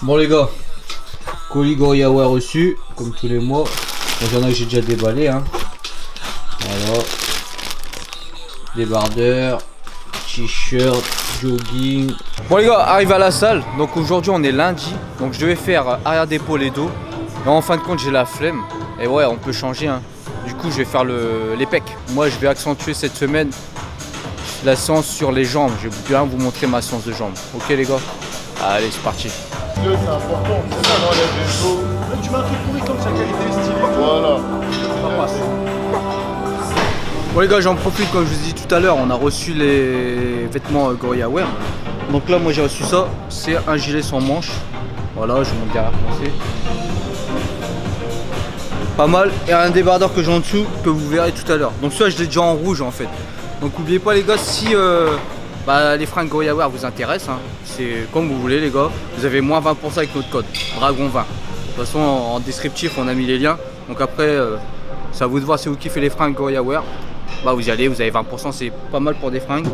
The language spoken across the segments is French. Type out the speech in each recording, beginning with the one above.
Bon les gars, colis Gorilla Wear reçu, comme tous les mois. Bon, j'en ai que j'ai déjà déballé hein. Voilà. Débardeur, t-shirt, jogging. Bon les gars, arrive à la salle. Donc aujourd'hui on est lundi. Donc je devais faire arrière d'épaule et dos. Mais en fin de compte j'ai la flemme. Et ouais, on peut changer hein. Du coup je vais faire les pecs. Moi je vais accentuer cette semaine la séance sur les jambes. Je vais bien vous montrer ma séance de jambes. Ok les gars? Allez c'est parti. C'est important, c'est ça, on enlève les os. Même tu mets un truc pourri comme sa qualité stylée. Voilà. Ça passe. Bon les gars, j'en profite comme je vous ai dit tout à l'heure, on a reçu les vêtements Gorilla Wear. Donc là moi j'ai reçu ça, c'est un gilet sans manche. Voilà, je vous montre derrière français. Pas mal, et un débardeur que j'ai en dessous, que vous verrez tout à l'heure. Donc ça je l'ai déjà en rouge en fait. Donc n'oubliez pas les gars, si les fringues Gorilla Wear vous intéressent, hein, c'est comme vous voulez les gars, vous avez moins 20% avec notre code, Dragon 20. De toute façon en descriptif on a mis les liens, donc après c'est à vous de voir si vous kiffez les fringues Gorilla Wear. Bah vous y allez, vous avez 20%, c'est pas mal pour des fringues.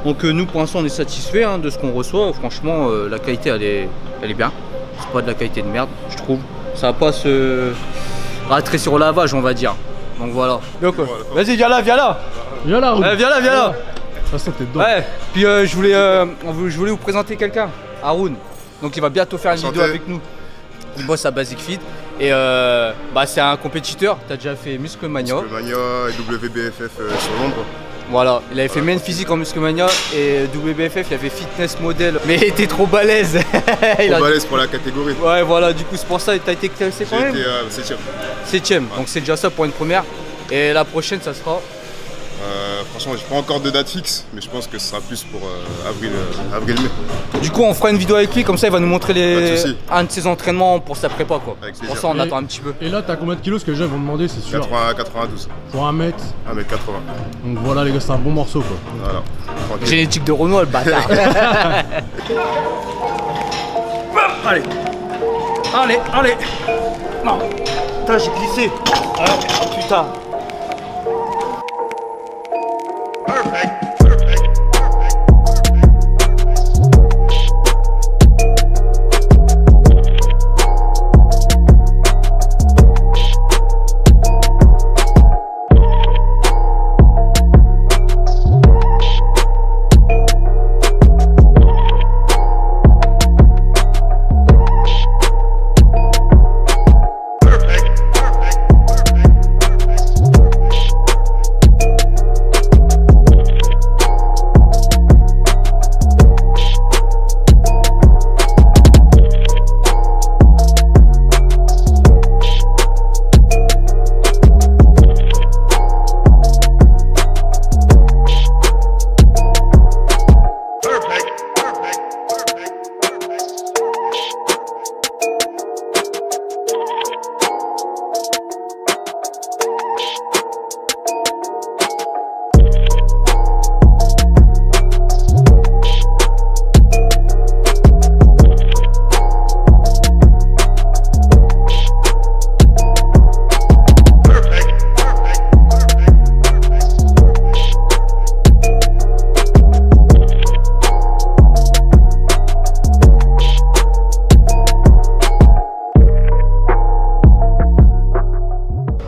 Donc nous pour l'instant on est satisfait hein, de ce qu'on reçoit. Franchement la qualité elle est bien. C'est pas de la qualité de merde je trouve. Ça va pas se rater sur le lavage on va dire. Donc voilà. Vas-y viens là, viens là. Viens là, viens là, viens là. De toute façon t'es dedans. Ouais, puis je voulais vous présenter quelqu'un, Haroun. Donc il va bientôt faire une vidéo avec nous. Il bosse à Basic Fit. Et c'est un compétiteur, tu as déjà fait Musclemania. Musclemania et WBFF sur Londres. Voilà, il avait fait main physique en Musclemania et WBFF il avait fitness model. Mais il était trop balèze. Trop balèze pour la catégorie. Ouais voilà, du coup c'est pour ça que tu as été classé quand même. J'ai été 7ème. 7ème, ouais. Donc c'est déjà ça pour une première. Et la prochaine ça sera franchement, j'ai pas encore de date fixe, mais je pense que ce sera plus pour avril-mai. Du coup, on fera une vidéo avec lui, comme ça il va nous montrer un de ses entraînements pour sa prépa quoi. Pour ça, on attend un petit peu. Et là, t'as combien de kilos? Parce que les gens vont demander, c'est sûr. 92. Pour 1m. 1m80. Donc voilà, les gars, c'est un bon morceau quoi. Voilà. Génétique de Renault, le bâtard. Allez. Allez, allez. Non. Putain, j'ai glissé. Oh, putain.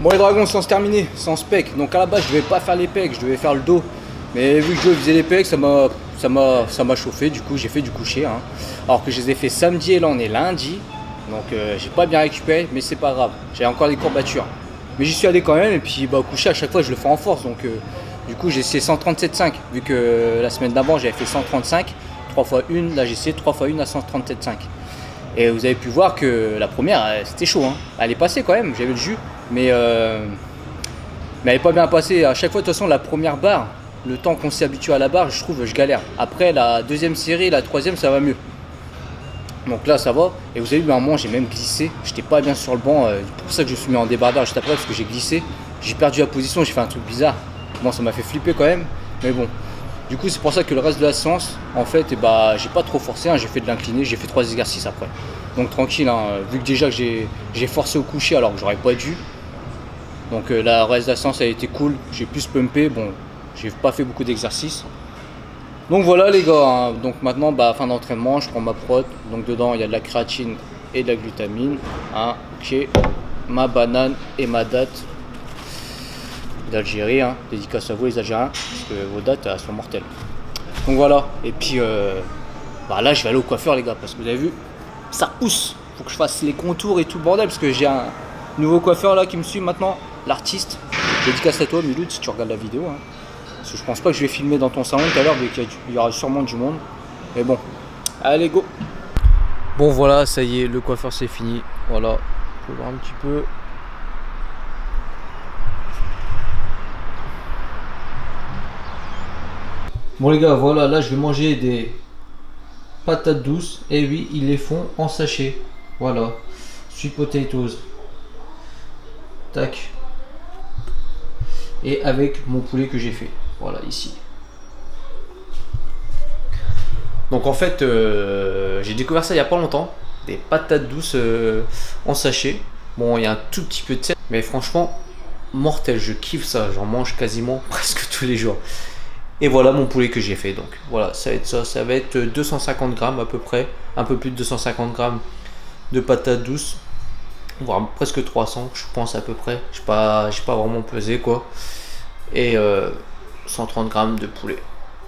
Bon les dragons, séance terminée, sans spec. Donc à la base je devais pas faire les pecs, je devais faire le dos. Mais vu que je faisais les pecs, ça m'a chauffé, du coup j'ai fait du coucher hein. Alors que je les ai fait samedi et là on est lundi. Donc j'ai pas bien récupéré, mais c'est pas grave. J'avais encore des courbatures. Mais j'y suis allé quand même et puis au coucher à chaque fois je le fais en force. Donc du coup j'ai essayé 137,5. Vu que la semaine d'avant j'avais fait 135, 3 x 1, là j'ai essayé 3 x 1 à 137,5. Et vous avez pu voir que la première c'était chaud hein. Elle est passée quand même, j'avais le jus. Mais elle n'est pas bien passée. À chaque fois, de toute façon, la première barre, le temps qu'on s'est habitué à la barre, je trouve, je galère. Après, la deuxième série, la troisième, ça va mieux. Donc là, ça va. Et vous avez vu, à un moment, j'ai même glissé. J'étais pas bien sur le banc. C'est pour ça que je me suis mis en débardeur juste après, parce que j'ai glissé. J'ai perdu la position, j'ai fait un truc bizarre. Bon, ça m'a fait flipper quand même. Mais bon. Du coup, c'est pour ça que le reste de la séance, en fait, j'ai pas trop forcé. Hein. J'ai fait de l'incliné, j'ai fait 3 exercices après. Donc tranquille, hein. Vu que déjà que j'ai forcé au coucher alors que j'aurais pas dû. Donc la reste de la séance a été cool, j'ai plus pumpé, bon j'ai pas fait beaucoup d'exercices. Donc voilà les gars, hein. Donc maintenant fin d'entraînement, je prends ma prot. Donc dedans il y a de la créatine et de la glutamine. Hein. Ok, ma banane et ma date d'Algérie. Hein. Dédicace à vous les Algériens, parce que vos dates elles sont mortelles. Donc voilà, et puis là je vais aller au coiffeur les gars, parce que vous avez vu, ça pousse. Faut que je fasse les contours et tout le bordel, parce que j'ai un nouveau coiffeur là qui me suit maintenant, l'artiste. Dédicace à toi Miloud si tu regardes la vidéo. Hein. Parce que je pense pas que je vais filmer dans ton salon tout à l'heure, vu qu'il y aura sûrement du monde. Mais bon, allez go. Bon voilà, ça y est, le coiffeur c'est fini. Voilà, on peut voir un petit peu. Bon les gars, voilà, là je vais manger des patates douces. Et oui, ils les font en sachet. Voilà, sweet potatoes. Tac. Et avec mon poulet que j'ai fait. Voilà, ici. Donc en fait, j'ai découvert ça il n'y a pas longtemps. Des patates douces en sachet. Bon, il y a un tout petit peu de sel. Mais franchement, mortel, je kiffe ça. J'en mange quasiment presque tous les jours. Et voilà mon poulet que j'ai fait. Donc voilà, ça va être ça. Ça va être 250 grammes à peu près. Un peu plus de 250 grammes de patates douces. Voire presque 300, je pense à peu près. Je n'ai pas vraiment pesé quoi. Et 130 grammes de poulet.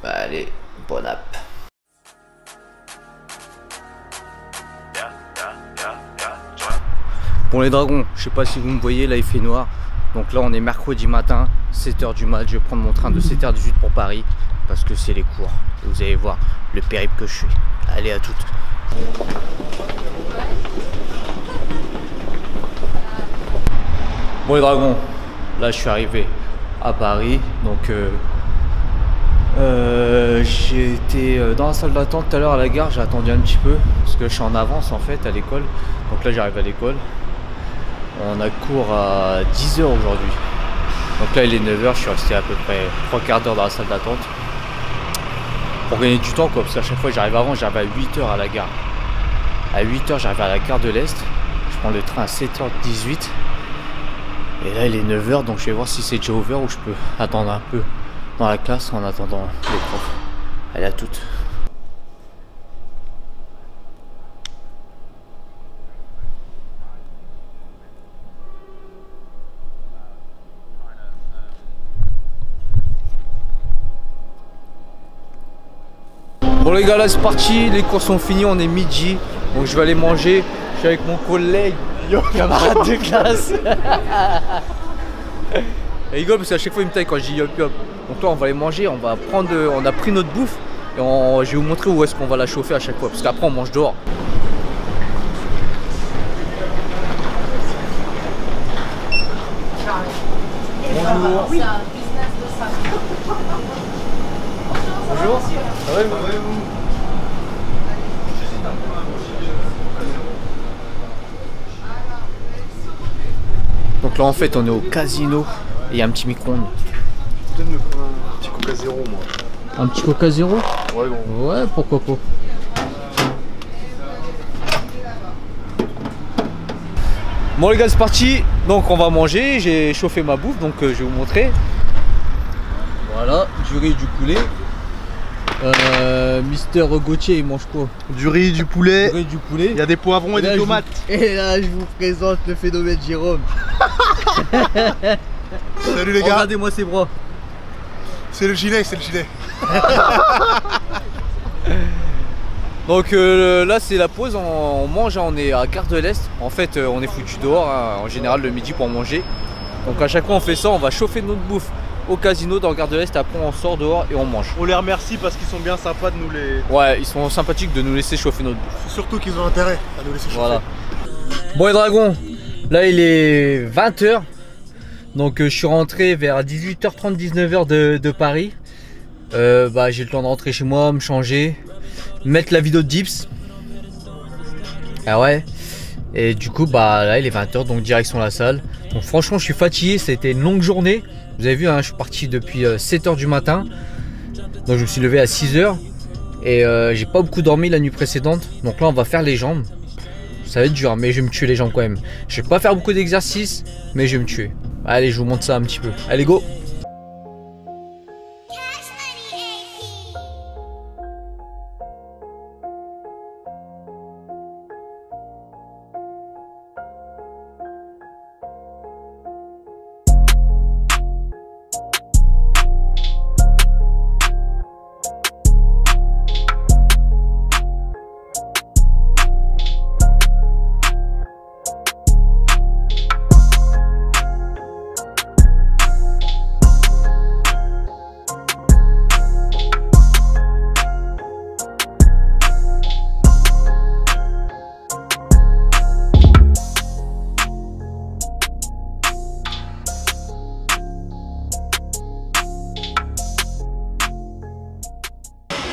Allez, bon app. Bon les dragons, je sais pas si vous me voyez, là il fait noir. Donc là on est mercredi matin, 7h du mat. Je vais prendre mon train de 7h18 pour Paris. Parce que c'est les cours. Et vous allez voir le périple que je fais. Allez, à toutes. Bon les dragons, là je suis arrivé à Paris. Donc j'ai été dans la salle d'attente tout à l'heure à la gare. J'ai attendu un petit peu parce que je suis en avance en fait à l'école. Donc là j'arrive à l'école. On a cours à 10h aujourd'hui. Donc là il est 9h, je suis resté à peu près 3 quarts d'heure dans la salle d'attente. Pour gagner du temps quoi, parce qu'à chaque fois j'arrive avant, j'arrive à 8h à la gare. À 8h j'arrive à la gare de l'Est. Je prends le train à 7h18. Et là il est 9h, donc je vais voir si c'est déjà ouvert ou je peux attendre un peu dans la classe en attendant les profs. Allez, à toutes. Bon les gars, là c'est parti, les cours sont finis, on est midi. Donc je vais aller manger. Je suis avec mon collègue, camarade de classe. Il rigole parce qu'à chaque fois il me taille quand je dis yop yop. Donc là on va aller manger, on va prendre, on a pris notre bouffe. Et je vais vous montrer où est-ce qu'on va la chauffer à chaque fois. Parce qu'après on mange dehors. Bonjour. Oui. Bonjour. Ça va vous? Donc là en fait on est au casino et il y a un petit micro-ondes. Peut-être me prendre un petit Coca Zéro moi. Un petit Coca Zéro? Ouais gros. Ouais, pourquoi pas. Bon les gars c'est parti. Donc on va manger, j'ai chauffé ma bouffe donc je vais vous montrer. Voilà, du riz, du poulet. Mister Gauthier il mange quoi? Du riz, du poulet. Du riz, du poulet. Il y a des poivrons et des tomates. Et là je vous présente le phénomène Jérôme. Salut les gars. Regardez-moi ses bras. C'est le gilet, c'est le gilet. Donc là c'est la pause, on mange, on est à Gare de l'Est. En fait on est foutu dehors hein, en général le midi pour manger. Donc à chaque fois on fait ça, on va chauffer notre bouffe au casino dans Gare de l'Est, après on sort dehors et on mange. On les remercie parce qu'ils sont bien sympas de nous les... Ouais, ils sont sympathiques de nous laisser chauffer notre bouffe. Surtout qu'ils ont intérêt à nous laisser chauffer. Voilà. Bon les dragons, là il est 20h. Donc je suis rentré vers 18h30, 19h de Paris. J'ai le temps de rentrer chez moi, me changer, mettre la vidéo de Dips. Ah ouais. Et du coup là il est 20h, donc direction la salle. Donc franchement je suis fatigué, c'était une longue journée. Vous avez vu hein, je suis parti depuis 7h du matin. Donc je me suis levé à 6h. Et j'ai pas beaucoup dormi la nuit précédente. Donc là on va faire les jambes. Ça va être dur mais je vais me tuer les jambes quand même. Je vais pas faire beaucoup d'exercices mais je vais me tuer. Allez je vous montre ça un petit peu. Allez go.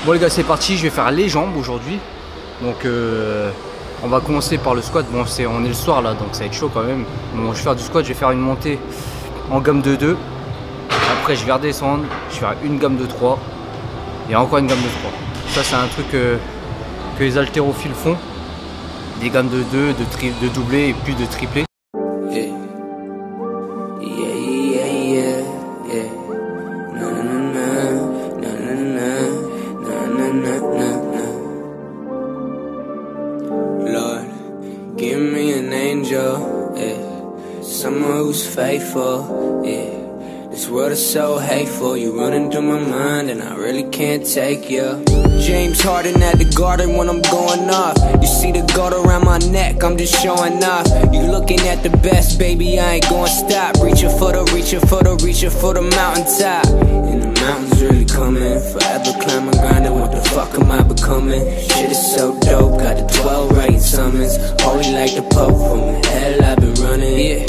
Bon les gars, c'est parti, je vais faire les jambes aujourd'hui. Donc on va commencer par le squat. Bon, on est le soir là, donc ça va être chaud quand même. Bon, je vais faire du squat, je vais faire une montée en gamme de 2. Après je vais redescendre, je vais faire une gamme de 3 et encore une gamme de 3. Ça c'est un truc que les haltérophiles font. Des gammes de 2, de doublé et plus de triplé. Lord, give me an angel, yeah. Someone who's faithful, yeah. This world is so hateful, you running through my mind and I really can't take you. James Harden at the Garden when I'm going off. You see the gold around my neck, I'm just showing off. You looking at the best, baby, I ain't gonna stop. Reaching for the mountaintop. And the mountains really coming, forever climbing, grinding, what the fuck am I becoming? Shit is so dope, got the 12 right summons. Holy like the Pope, from hell I've been running, yeah.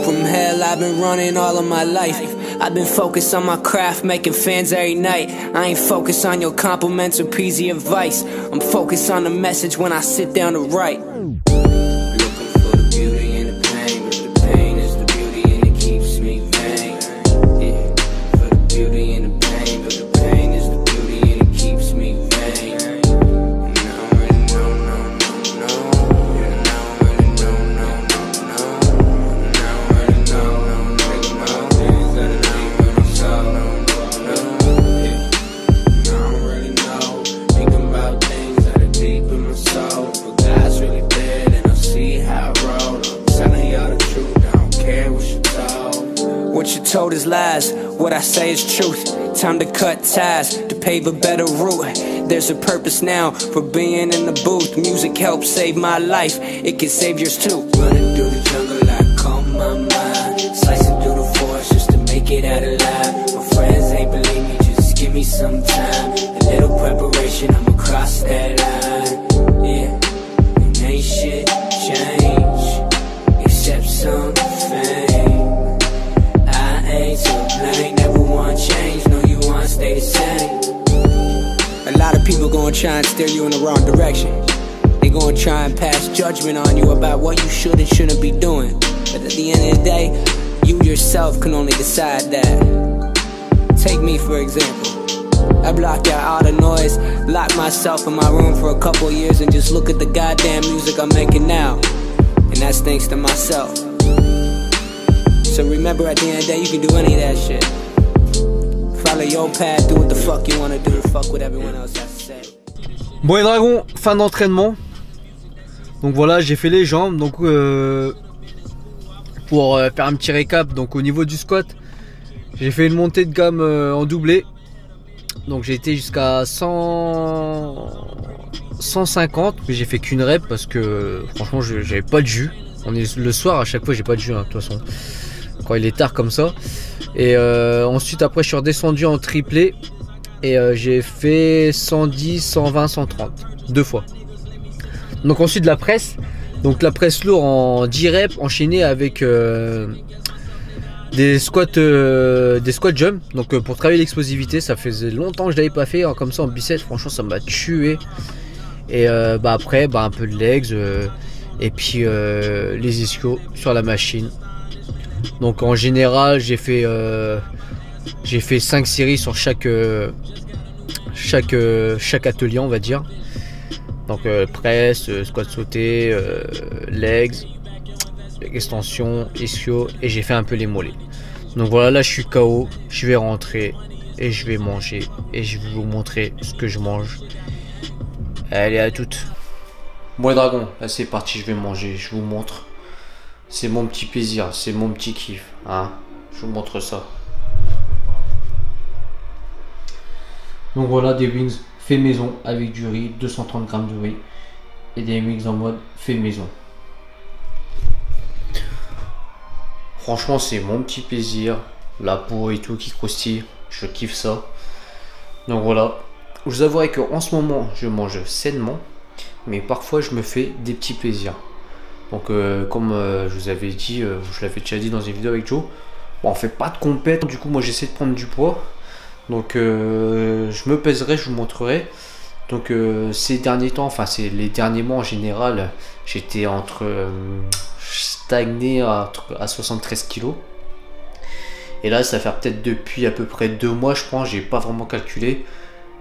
From hell I've been running all of my life. I've been focused on my craft, making fans every night. I ain't focused on your compliments or peasy advice. I'm focused on the message when I sit down to write. Looking for the beauty in the pain, but the pain is the beauty and it keeps me vain. Yeah, for the beauty in the pain, but the pain is the beauty and it keeps me vain. And I don't really know, no. And I don't really know, no. And I don't really know, things that I ain't really saw, no. Yeah, and I don't really know, thinking about things that are deep in my soul. But God's really dead and I see how I roll. I'm telling y'all the truth, I don't care what you're told. What you're told is lies, what I say is truth. Time to cut ties, to pave a better route. There's a purpose now for being in the booth. Music helps save my life, it can save yours too. Running through the jungle, I calm my mind. Slicing through the forest just to make it out alive. My friends ain't believe me, just give me some time. A little preparation, I'ma cross that line. Yeah, and ain't shit change, except some fame. I ain't to blame, never want change, no you want stay the same. A lot of people gonna try and steer you in the wrong direction. They gonna try and pass judgment on you about what you should and shouldn't be doing. But at the end of the day, you yourself can only decide that. Take me for example. I blocked out all the noise, locked myself in my room for a couple years and just look at the goddamn music I'm making now. And that's thanks to myself. So remember, at the end of the day, you can do any of that shit. Follow your path, do what the fuck you wanna do, fuck what everyone else has to say. Bon les dragons, fin d'entraînement. Donc voilà, j'ai fait les jambes. Donc pour faire un petit récap, donc au niveau du squat, j'ai fait une montée de gamme en doublé. Donc j'ai été jusqu'à 150, mais j'ai fait qu'une rep parce que franchement j'avais pas de jus. On est le soir, à chaque fois j'ai pas de jus hein, de toute façon. Quand il est tard comme ça. Et ensuite après je suis redescendu en triplé. Et j'ai fait 110, 120, 130. Deux fois. Donc ensuite la presse. Donc la presse lourde en 10 reps enchaîné avec des squats jump. Donc pour travailler l'explosivité, ça faisait longtemps que je l'avais pas fait. Alors, comme ça en biceps, franchement ça m'a tué. Et après un peu de legs. Et puis les ischios sur la machine. Donc en général j'ai fait 5 séries sur chaque atelier on va dire. Donc presse, squat sauté, legs, extension, ischio et j'ai fait un peu les mollets. Donc voilà, là je suis KO, je vais rentrer et je vais manger et je vais vous montrer ce que je mange. Allez, à toutes. Bon les dragons, là c'est parti, je vais manger, je vous montre. C'est mon petit plaisir, c'est mon petit kiff, hein. Je vous montre ça. Donc voilà des wings fait maison avec du riz, 230 g de riz et des wings en mode fait maison. Franchement c'est mon petit plaisir, la peau et tout qui croustille, je kiffe ça. Donc voilà, je vous avouerai qu'en ce moment je mange sainement, mais parfois je me fais des petits plaisirs. Donc comme je vous avais dit, je l'avais déjà dit dans une vidéo avec Joe, bon, on fait pas de compète, du coup moi j'essaie de prendre du poids. Donc je me pèserai, je vous montrerai. Donc ces derniers temps, enfin c'est les derniers mois en général, j'étais stagné à 73 kg. Et là ça fait peut-être depuis à peu près 2 mois je pense, j'ai pas vraiment calculé.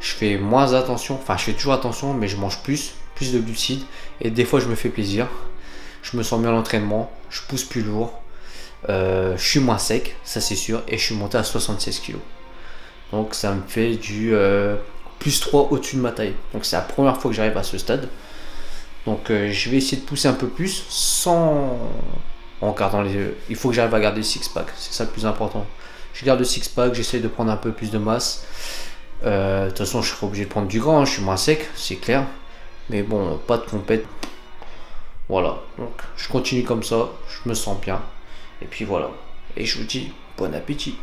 Je fais moins attention, enfin je fais toujours attention mais je mange plus de glucides. Et des fois je me fais plaisir. Je me sens mieux à l'entraînement, je pousse plus lourd. Je suis moins sec, ça c'est sûr. Et je suis monté à 76 kg. Donc ça me fait du plus 3 au-dessus de ma taille. Donc c'est la première fois que j'arrive à ce stade. Donc je vais essayer de pousser un peu plus sans... en gardant les... Il faut que j'arrive à garder le six-pack, c'est ça le plus important. Je garde le six-pack, j'essaie de prendre un peu plus de masse. De toute façon je serai obligé de prendre du gras, hein. Je suis moins sec, c'est clair. Mais bon, pas de compète. Voilà, donc je continue comme ça, je me sens bien. Et puis voilà, et je vous dis bon appétit.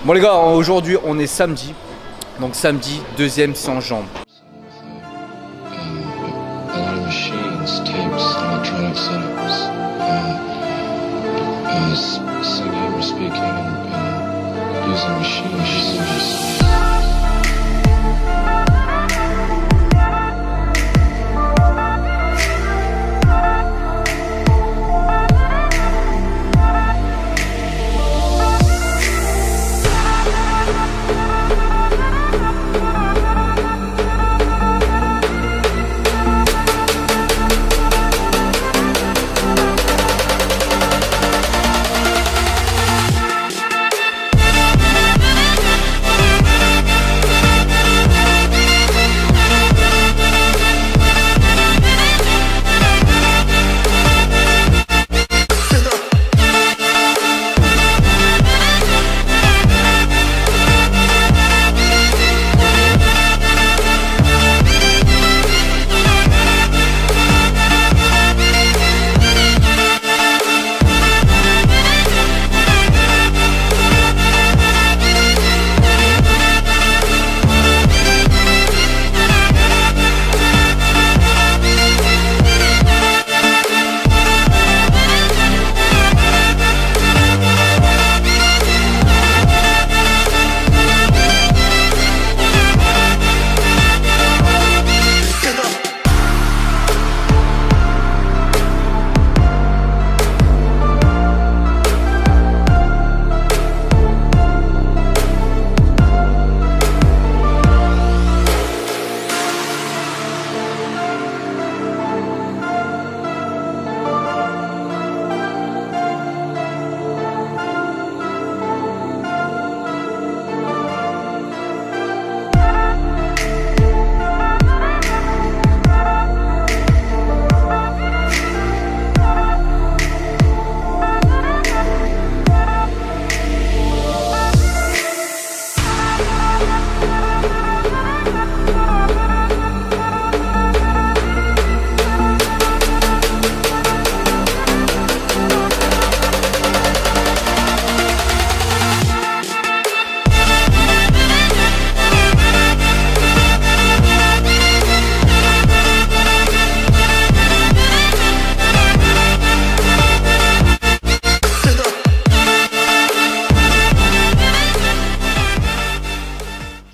Bon les gars, aujourd'hui on est samedi. Donc samedi, deuxième séance jambes.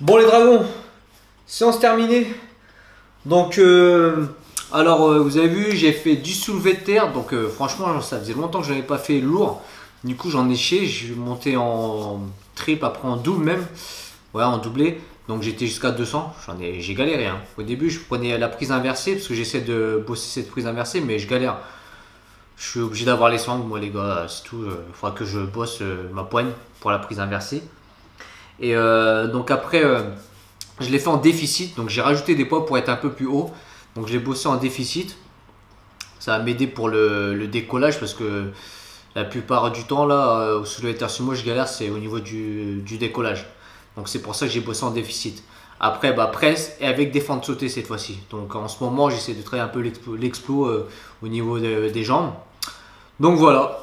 Bon les dragons, séance terminée. Donc vous avez vu, j'ai fait du soulevé de terre. Donc franchement ça faisait longtemps que je n'avais pas fait lourd. Du coup j'en ai chié, j'ai monté en triple, après en double même. Ouais, en doublé. Donc j'étais jusqu'à 200, j'ai galéré hein. Au début je prenais la prise inversée parce que j'essaie de bosser cette prise inversée, mais je galère. Je suis obligé d'avoir les sangles moi les gars, c'est tout. Il faudra que je bosse ma poigne pour la prise inversée. Et donc après je l'ai fait en déficit, donc j'ai rajouté des poids pour être un peu plus haut. Donc je l'ai bossé en déficit. Ça va m'aider pour le décollage parce que la plupart du temps là au soulevé de terre sumo je galère, c'est au niveau du décollage. Donc c'est pour ça que j'ai bossé en déficit. Après presse et avec des fentes sautées cette fois-ci. Donc en ce moment j'essaie de travailler un peu l'explo au niveau des jambes. Donc voilà.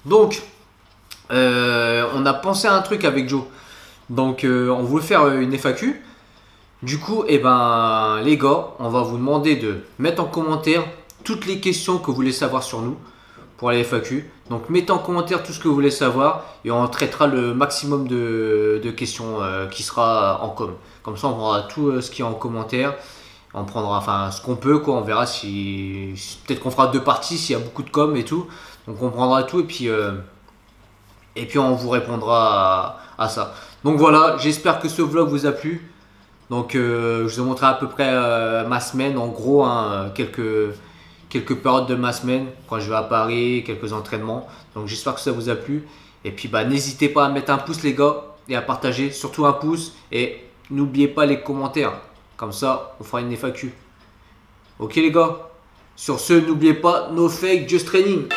Donc on a pensé à un truc avec Joe. Donc on voulait faire une FAQ. Du coup les gars, on va vous demander de mettre en commentaire toutes les questions que vous voulez savoir sur nous. pour la FAQ. Donc mettez en commentaire tout ce que vous voulez savoir et on traitera le maximum de questions qui sera en com. Comme ça on verra tout ce qui est en commentaire. On prendra enfin ce qu'on peut quoi, on verra si peut-être qu'on fera 2 parties s'il y a beaucoup de com et tout. Donc on prendra tout et puis on vous répondra à ça. Donc voilà, j'espère que ce vlog vous a plu. Donc je vous ai montré à peu près ma semaine en gros, hein, quelques périodes de ma semaine quand je vais à Paris, quelques entraînements. Donc j'espère que ça vous a plu. Et puis bah n'hésitez pas à mettre un pouce les gars et à partager, surtout un pouce. Et n'oubliez pas les commentaires. Comme ça, on fera une FAQ. Ok les gars? Sur ce, n'oubliez pas, no fake, just training.